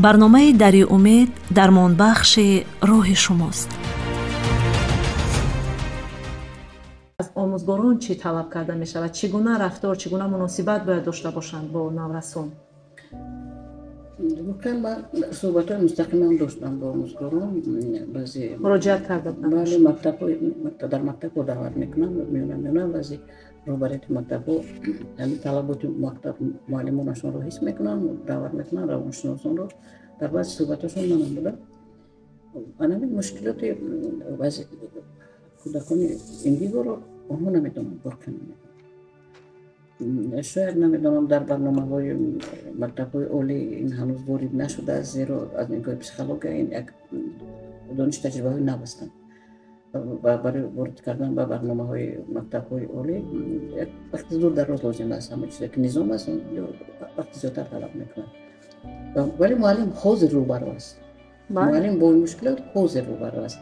برنامه دری امید درمانبخش روح شماست. از آموزگاران چی طلب کرده می شود؟ چگونه رفتار، چگونه مناسبت باید داشته باشند با نورسان؟ واقعا من صحبت مستقیما داشتم با آموزگاران. بعضی مراجعت کرده بودم. بله، در مکتب دعوت میکنم، میونم بعضی روبرت مکتب یعنی طلبات مکتب معلمانشون رو حس میکنن، دعوت میکنن، روانشناسان رو در بعضی صحبتاشون منم بودم. من مشکلات بعضی کودکان ایندیگو رو آنها نمیدونم، واقعا شاید نمیدونم در برنامه‌های مکتب‌های عالی این هنوز وارد نشده است، زیرا از نگاه پسیکولوژی این یک دانش تجربه‌های نبستن و برای وارد کردن به برنامه‌های مکتب‌های عالی یک وقت زود دراز لازم است. همه چیزی که نظام است وقت زیادتر طلب میکنه. ولی معلم حاضر روبرو است. معلم با مشکلات حاضر روبرو است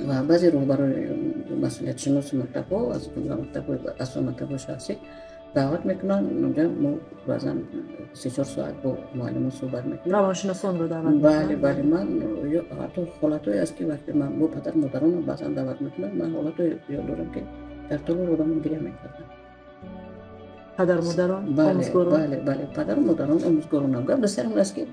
و بعضی روبروی مسئولیت شناس مکتب‌ها از مکتب‌های شخصی دعوت میکنن. اونجا ما بعضا 3-4 ساعت با معلمان صحبت میکنیم. روانشناسان رو دعوت میکنن. بله من حتی حالتایی است که وقتی من با پدر مادران رو بعضا دعوت میکنم، من حالتایی یاد دارم که در طول روزم گریه میکردم. پدر مادران آموزگاران؟ بله پدر مادران آموزگاران هم گفت سرمون است که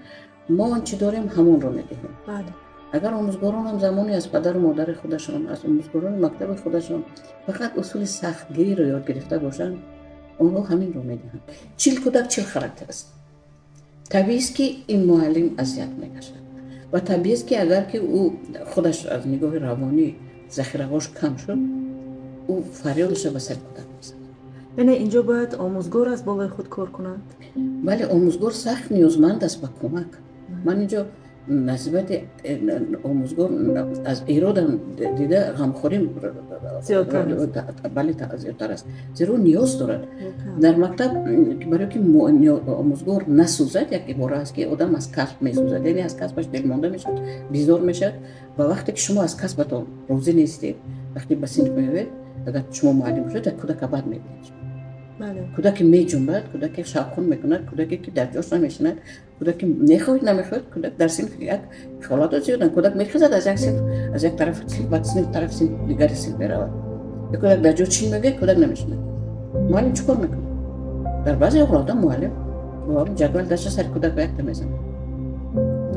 ما آنچه داریم همون رو میدهیم. بله. اگر آموزگاران هم زمانی از پدر و مادر خودشان، از آموزگاران مکتب خودشان فقط اصول سختگیری رو یاد گرفته باشند، اونها همین رو میدهند. 40 کودک 40 خاراکتر است. طبیعی است که این معلم اذیت میکشد و طبیعی است که اگر که او خودش از نگاه روانی ذخیره‌اش کم شد، او فریادش به سر کودک میزند. یعنی اینجا باید آموزگار از بالای خود کار کنند؟ بله، آموزگار سخت نیازمند است به کمک. من اینجا نسبت آموزگار از ایرادم دیده غمخوری زیادتر است، زیرا نیاز دارد. در مکتب برای که آموزگار نسوزد، یک عباره است که آدم از کسب میسوزد، یعنی از کسبش دلمانده میشد، بیزار میشد و وقتی که شما از کسبتون راضی نیستید، وقتی به صنف میوید، اگر شما معلم شد کودک بد میبینید. کودک میجنبد، کودک شاقون میکند، کودکی که در جاش نمیشیند، کودک میخواد نمیخواد، کودک در صنف یک حالات زیادن، کودک میخواد از یک صنف از یک طرف بعد صنف طرف صنف دیگری صنف برود. یک کودک در جا چی میگه کودک نمیشیند. معلم چیکار میکنه؟ در بعضی حالات معلم با جدول دست سر کودک به یک میزنه.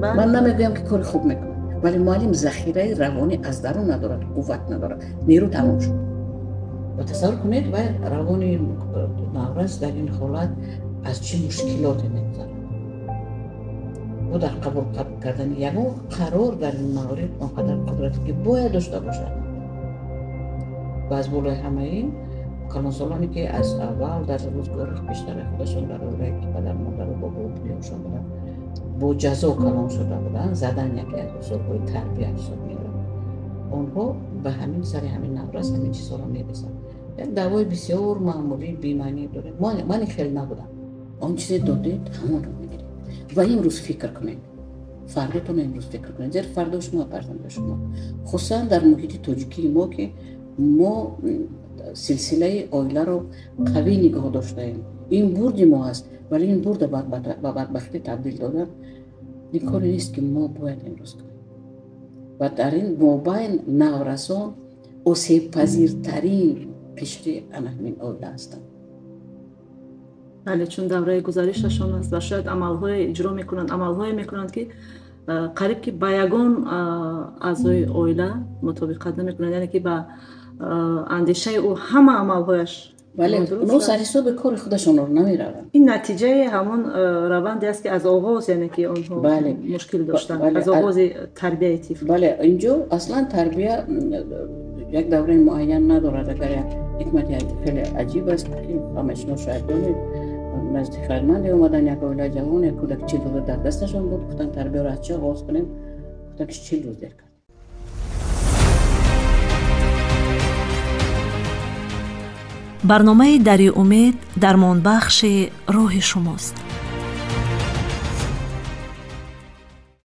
من نمیگم که کار خوب میکنه، ولی معلم ذخیره روانی از درون ندارد، قوت ندارد، نیرو تمام شد. و تصور کنید باید روانی نورس در این حالت از چه مشکلاتی میگذره. و در قبول کردن یگان قرار در این موارد آنقدر قدرتی که باید داشته باشد. و از بالای همه این کلانسالانی که از اول در روزگار بیشتر خودشون در روی که پدر مادر و بابا و بیاشون بودن با جزا کلان شده بودن، زدن یکی از اصولهای تربیت حساب می‌دارن. آنها به همین سر همین نورس همین چیزا رو می‌رسن. یک دعوای بسیار معمولی بی‌معنی داره. من خیلی نبودم. آن چیزی دادید همون رو میگیرید. و امروز فکر کنید. فرداتون امروز فکر کنید. زیر فردا شما فرزند شما. خصوصا در محیط تاجیکی ما که ما سلسله عائله رو قوی نگاه داشته ایم. این برد ما است، ولی این برد به بدبختی تبدیل دادن این کاری نیست که ما باید امروز کنیم. و در این مابین نورسان آسیب پذیرترین قشر همین عائله هستند. بله، چون دوره گذارششان است و شاید عملهای اجرا میکنند، عملهای میکنند که قریب که با یگان اعضای عائله مطابقت نمیکنند، یعنی که با اندیشه او همه عملهایش. بله، اونو سر حساب کار خودشون رو نمیروند. این نتیجه همون روندی است که از آغاز یعنی که اونها مشکل داشتن. از آغاز تربیت طفل. بله، اینجا اصلا تربیت یک دوره معین ندارد. اگر حکمت خیلی عجیب است که همشون شاید دونید، نزدیک خدمت اومدن یک عائله جوان، یک کودک 40 روز در دستشون بود، گفتن تربیت رو از چه آغاز کنیم؟ گفتن که 40 روز دیر کرد. برنامه دری امید درمانبخش روح شماست.